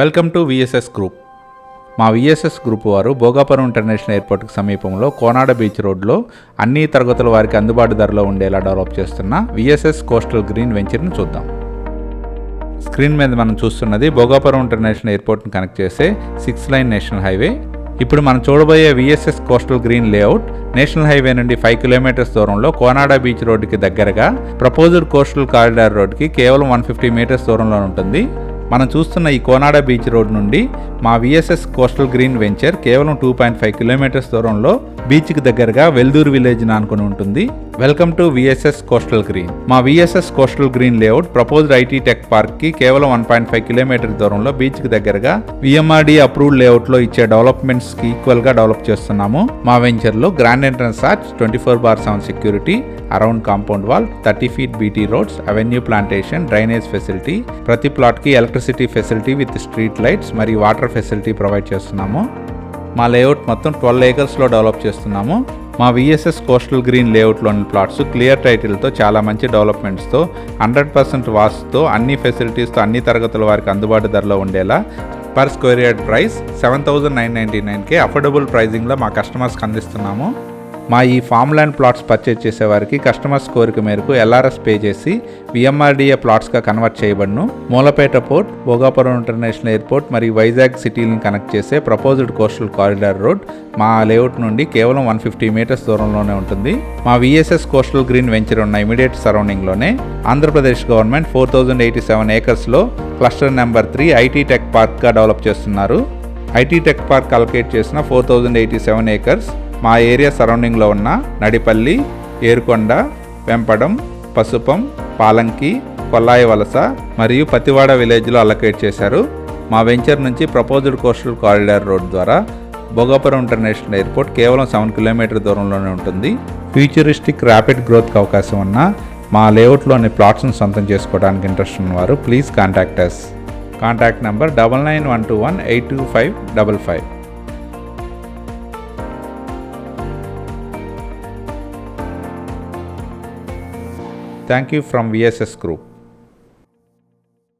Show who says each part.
Speaker 1: Welcome to VSS group. మా VSS group వారు Bhogapuram international ఎయిర్పోర్ట్కి సమీపంలో కోనాడ బీచ్ రోడ్లో అన్ని తరగతుల వారికి అందుబాటు ధరలో ఉండేలా డెవలప్ చేస్తున్న విఎస్ఎస్ కోస్టల్ గ్రీన్ వెంచర్ని చూద్దాం. స్క్రీన్ మీద మనం చూస్తున్నది భోగాపురం ఇంటర్నేషనల్ ఎయిర్పోర్ట్ని కనెక్ట్ చేసే 6 లైన్ నేషనల్ హైవే. ఇప్పుడు మనం చూడబోయే VSS coastal green layout national highway నుండి 5 కిలోమీటర్స్ దూరంలో కోనాడ బీచ్ రోడ్డుకి దగ్గరగా ప్రపోజ్డ్ కోస్టల్ కారిడార్ రోడ్కి కేవలం 150 మీటర్స్ దూరంలో ఉంటుంది. మనం చూస్తున్న ఈ కోనాడ బీచ్ రోడ్ నుండి మా విఎస్ఎస్ కోస్టల్ గ్రీన్ వెంచర్ కేవలం 2.5 కిలోమీటర్స్ దూరంలో బీచ్కి దగ్గరగా వెల్దూర్ విలేజ్ ఆనుకుని ఉంటుంది. Welcome to VSS coastal green. మా VSS coastal green layout proposed IT tech park కి కేవలం 1.5 కిలోమీటర్ దూరంలో బీచ్కి దగ్గరగా విఎంఆర్డి అప్రూవ్డ్ లేఅవుట్ లో ఇచ్చే డెవలప్మెంట్స్ కి ఈక్వల్ గా డెవలప్ చేస్తున్నాము. మా వెంచర్ లో grand entrance arch, 24/7 security, around compound wall, 30 feet BT roads, avenue plantation, drainage facility, ప్రతి ప్లాట్ కి electricity facility with street lights మరియు వాటర్ ఫెసిలిటీ ప్రొవైడ్ చేస్తున్నాము. మా లేఅవుట్ మొత్తం 12 acres లో డెవలప్ చేస్తున్నాము. మా విఎస్ఎస్ కోస్టల్ గ్రీన్ లేఅవుట్లోని ప్లాట్స్ క్లియర్ టైటిల్తో చాలా మంచి డెవలప్మెంట్స్తో 100% వాస్తుతో అన్ని ఫెసిలిటీస్తో అన్ని తరగతుల వారికి అందుబాటు ధరలో ఉండేలా per square yard price 7,999 affordable ప్రైజింగ్లో మా కస్టమర్స్కి అందిస్తున్నాము. మా ఈ ఫామ్ ల్యాండ్ ప్లాట్స్ పర్చేజ్ చేసేవారికి కస్టమర్స్ కోరిక మేరకు ఎల్ఆర్ఎస్ పే చేసి విఎంఆర్డిఏ ప్లాట్స్గా కన్వర్ట్ చేయబడును. Mulapeta port, Bhogapuram international airport మరియు వైజాగ్ సిటీలను కనెక్ట్ చేసే ప్రపోజ్డ్ కోస్టల్ కారిడార్ రోడ్ మా లేఅవుట్ నుండి కేవలం 150 మీటర్స్ దూరంలోనే ఉంటుంది. మా విఎస్ఎస్ కోస్టల్ గ్రీన్ వెంచర్ ఉన్న ఇమీడియట్ సరౌండింగ్లోనే ఆంధ్రప్రదేశ్ గవర్నమెంట్ 4,087 acresలో cluster number 3 IT tech పార్క్గా develop చేస్తున్నారు. ఐటీ టెక్ పార్క్ అలొకేట్ చేసిన 4,087 acres మా ఏరియా సరౌండింగ్లో ఉన్న నడిపల్లి, ఏరుకొండ, వెంపడం, పసుపం, పాలంకి, కొల్లాయి వలస మరియు పతివాడ విలేజ్లో అలొకేట్ చేశారు. మా వెంచర్ నుంచి ప్రపోజ్డ్ కోస్టల్ కారిడార్ రోడ్ ద్వారా భోగాపురం ఇంటర్నేషనల్ ఎయిర్పోర్ట్ కేవలం 7 కిలోమీటర్ దూరంలోనే ఉంటుంది. ఫ్యూచరిస్టిక్ ర్యాపిడ్ గ్రోత్కి అవకాశం ఉన్న మా లేఅవుట్లోని ప్లాట్స్ను సొంతం చేసుకోవడానికి ఇంట్రెస్ట్ ఉన్నవారు please contact us. Contact number 9912182555. Thank you from VSS Group.